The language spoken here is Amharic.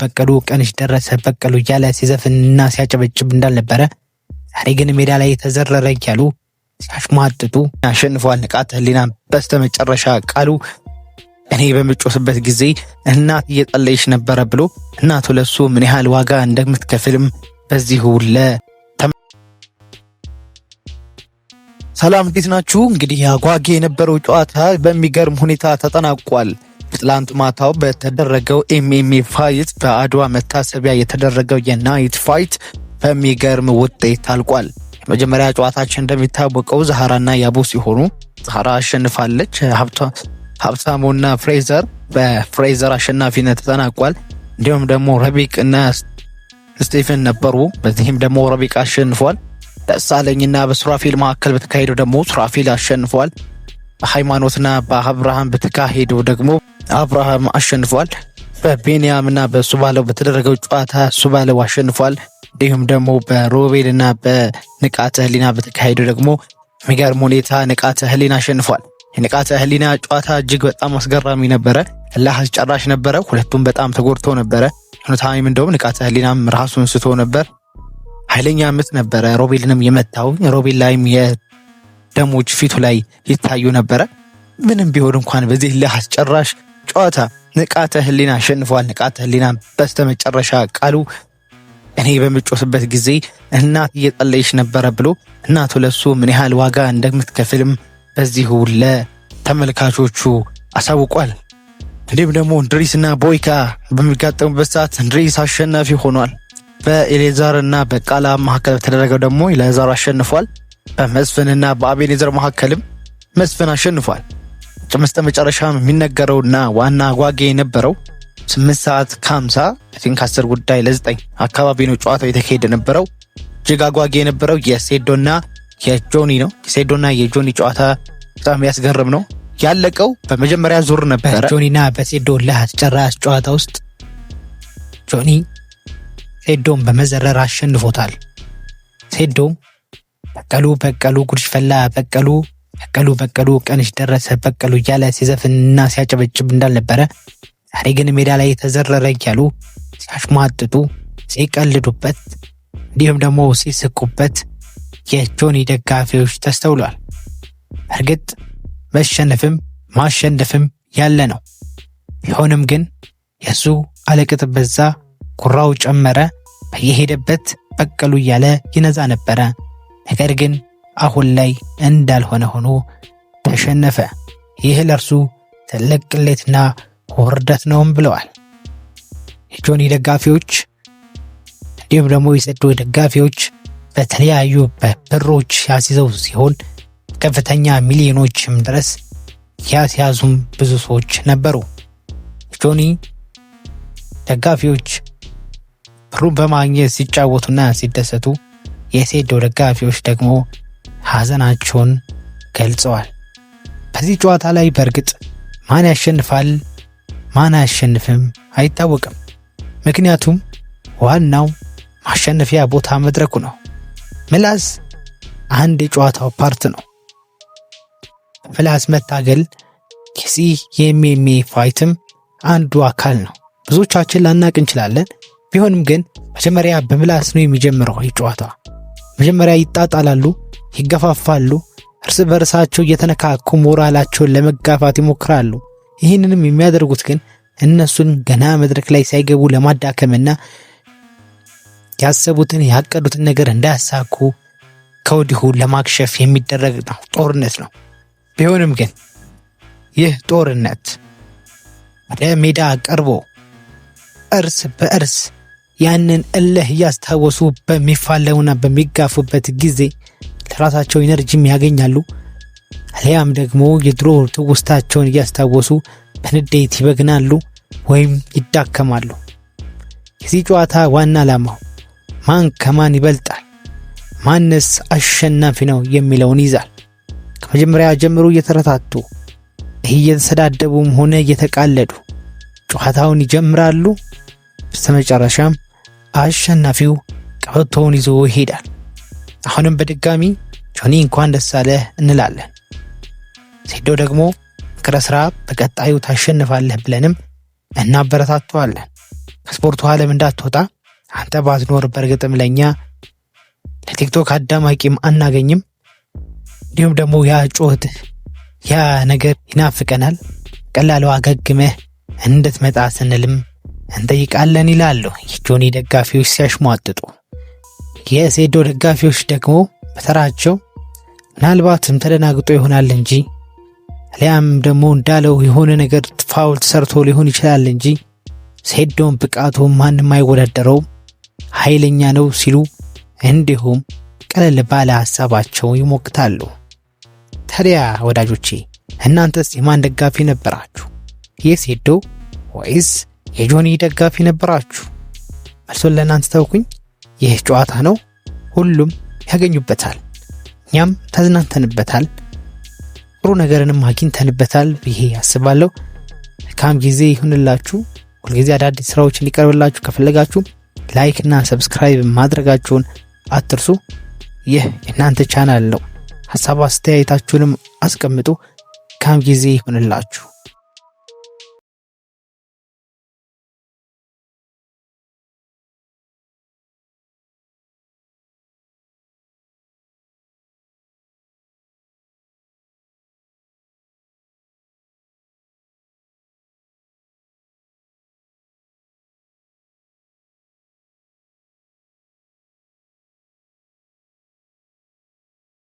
በቀሉ ቀንሽ ደረሰ በቀሉ እያለ ሲዘፍንና ሲያጨበጭብ እንዳልነበረ ዛሬ ግን ሜዳ ላይ ተዘረረ እያሉ ሲያሽሟጥጡ አሸንፏል። ንቃተ ህሊና በስተመጨረሻ ቃሉ እኔ በምጮስበት ጊዜ እናት እየጠለይሽ ነበረ ብሎ እናቱ ለሱ ምን ያህል ዋጋ እንደምትከፍልም በዚሁ ሰላም እንዴት ናችሁ? እንግዲህ አጓጊ የነበረው ጨዋታ በሚገርም ሁኔታ ተጠናቋል። ትላንት ማታው በተደረገው ኤምኤምኤ ፋይት በአድዋ መታሰቢያ የተደረገው የናይት ፋይት በሚገርም ውጤት ታልቋል። መጀመሪያ ጨዋታችን እንደሚታወቀው ዛሃራና ያቡ ሲሆኑ ዛሃራ አሸንፋለች። ሀብታሙና ፍሬዘር በፍሬዘር አሸናፊነት ተጠናቋል። እንዲሁም ደግሞ ረቢቅ እና ስቲፈን ነበሩ። በዚህም ደግሞ ረቢቅ አሸንፏል። በሳለኝና በሱራፊል መካከል በተካሄደው ደግሞ ሱራፊል አሸንፏል። በሃይማኖትና በአብርሃም በተካሄደው ደግሞ አብርሃም አሸንፏል። በቤንያምና በሱባለው በተደረገው ጨዋታ ሱባለው አሸንፏል። እንዲሁም ደግሞ በሮቤልና በንቃተ ህሊና በተካሄደው ደግሞ የሚገርም ሁኔታ ንቃተ ህሊና አሸንፏል። የንቃተ ህሊና ጨዋታ እጅግ በጣም አስገራሚ ነበረ። አስጨራሽ ነበረ። ሁለቱም በጣም ተጎድተው ነበረ። ታይም እንደውም ንቃተ ህሊናም ራሱን ስቶ ነበር። ኃይለኛ ምት ነበረ ሮቤልንም የመታው። ሮቤል ላይም የደሞች ፊቱ ላይ ይታዩ ነበረ። ምንም ቢሆን እንኳን በዚህ አስጨራሽ ጨዋታ ንቃተ ህሊና አሸንፏል። ንቃተ ህሊና በስተመጨረሻ ቃሉ እኔ በምጮስበት ጊዜ እናት እየጠለይሽ ነበረ ብሎ እናቱ ለሱ ምን ያህል ዋጋ እንደምትከፍልም በዚሁ ለተመልካቾቹ አሳውቋል። እንዲሁም ደግሞ እንድሪስና ቦይካ በሚጋጠሙበት ሰዓት እንድሪስ አሸናፊ ሆኗል። በኤሌዛርና በቃላ መካከል በተደረገው ደግሞ ኤሌዛር አሸንፏል። በመስፍንና በአቤኔዘር መካከልም መስፍን አሸንፏል። በስተመጨረሻም የሚነገረውና ዋና አጓጊ የነበረው 8:50 10 ጉዳይ ለ9 አካባቢ ነው ጨዋታው የተካሄደ ነበረው። እጅግ አጓጊ የነበረው የሴዶና የጆኒ ነው። የሴዶና የጆኒ ጨዋታ በጣም ያስገርም ነው። ያለቀው በመጀመሪያ ዙር ነበረ። ጆኒና በሴዶ ለአስጨራሽ ጨዋታ ውስጥ ጆኒ ሴዶን በመዘረር አሸንፎታል። ሴዶም በቀሉ ጉድሽ ፈላ በቀሉ ቀንሽ ደረሰ በቀሉ እያለ ሲዘፍንና ሲያጨበጭብ እንዳልነበረ ዛሬ ግን ሜዳ ላይ ተዘረረ እያሉ ሲያሽሟጥጡ ሲቀልዱበት እንዲሁም ደግሞ ሲስቁበት የጆኒ ደጋፊዎች ተስተውሏል። እርግጥ መሸነፍም ማሸነፍም ያለ ነው። ቢሆንም ግን የሱ አለቅጥ በዛ፣ ኩራው ጨመረ። በየሄደበት በቀሉ እያለ ይነዛ ነበረ። ነገር ግን አሁን ላይ እንዳልሆነ ሆኖ ተሸነፈ። ይህ ለእርሱ ትልቅ ቅሌትና ውርደት ነውም ብለዋል የጆኒ ደጋፊዎች። እንዲሁም ደግሞ የሴዶ ደጋፊዎች በተለያዩ በብሮች ያስይዘው ሲሆን ከፍተኛ ሚሊዮኖችም ድረስ ያስያዙም ብዙ ሰዎች ነበሩ። ጆኒ ደጋፊዎች ብሩን በማግኘት ሲጫወቱና ሲደሰቱ፣ የሴዶ ደጋፊዎች ደግሞ ሐዘናቸውን ገልጸዋል። በዚህ ጨዋታ ላይ በእርግጥ ማን ያሸንፋል ማን አያሸንፍም አይታወቅም። ምክንያቱም ዋናው ማሸነፊያ ቦታ መድረኩ ነው። ምላስ አንድ የጨዋታው ፓርት ነው። ምላስ መታገል ከዚህ የኤምኤምኤ ፋይትም አንዱ አካል ነው። ብዙዎቻችን ላናቅ እንችላለን። ቢሆንም ግን መጀመሪያ በምላስ ነው የሚጀምረው። ጨዋታ መጀመሪያ ይጣጣላሉ፣ ይገፋፋሉ፣ እርስ በርሳቸው እየተነካኩ ሞራላቸውን ለመጋፋት ይሞክራሉ። ይህንንም የሚያደርጉት ግን እነሱን ገና መድረክ ላይ ሳይገቡ ለማዳከምና ያሰቡትን ያቀዱትን ነገር እንዳያሳኩ ከወዲሁ ለማክሸፍ የሚደረግ ነው፣ ጦርነት ነው። ቢሆንም ግን ይህ ጦርነት ወደ ሜዳ ቀርቦ እርስ በእርስ ያንን እልህ እያስታወሱ በሚፋለሙና በሚጋፉበት ጊዜ ለራሳቸው ኢነርጂም ያገኛሉ። አሊያም ደግሞ የድሮ ትውስታቸውን እያስታወሱ በንዴት ይበግናሉ ወይም ይዳከማሉ። የዚህ ጨዋታ ዋና ዓላማው ማን ከማን ይበልጣል፣ ማንስ አሸናፊ ነው የሚለውን ይዛል። ከመጀመሪያ ጀምሮ እየተረታቱ እየተሰዳደቡም ሆነ እየተቃለዱ ጨዋታውን ይጀምራሉ። በስተመጨረሻም አሸናፊው ቀበቶውን ይዞ ይሄዳል። አሁንም በድጋሚ ጆኒ እንኳን ደስ አለህ እንላለን። ሴዶ ደግሞ ምክረ ስራ በቀጣዩ ታሸንፋለህ ብለንም እናበረታተዋለን። ከስፖርቱ ዓለም እንዳትወጣ አንተ ባትኖር በርግጥም ለኛ ለቲክቶክ አዳማቂም አናገኝም። እንዲሁም ደግሞ ያ ጩኸት ያ ነገር ይናፍቀናል። ቀላሉ አገግመህ እንድትመጣ ስንልም እንጠይቃለን ይላሉ የጆኒ ደጋፊዎች ሲያሽሟጥጡ። የሴዶ ደጋፊዎች ደግሞ በተራቸው ምናልባትም ተደናግጦ ይሆናል እንጂ አሊያም ደግሞ እንዳለው የሆነ ነገር ፋውል ሰርቶ ሊሆን ይችላል እንጂ ሴዶን ብቃቱ ማንም አይወዳደረው ኃይለኛ ነው ሲሉ እንዲሁም ቀለል ባለ ሐሳባቸው ይሞክታሉ። ታዲያ ወዳጆቼ እናንተስ የማን ደጋፊ ነበራችሁ? የሴዶ ወይስ የጆኒ ደጋፊ ነበራችሁ? መልሱን ለእናንተ ተውኩኝ። ይህ ጨዋታ ነው፣ ሁሉም ያገኙበታል፣ እኛም ተዝናንተንበታል፣ ጥሩ ነገርንም አግኝተንበታል ብዬ አስባለሁ። መልካም ጊዜ ይሁንላችሁ። ሁልጊዜ አዳዲስ ስራዎች እንዲቀርብላችሁ ከፈለጋችሁ ላይክ እና ሰብስክራይብ ማድረጋችሁን አትርሱ። ይህ የእናንተ ቻናል ነው። ሐሳብ አስተያየታችሁንም አስቀምጡ። መልካም ጊዜ ይሁንላችሁ።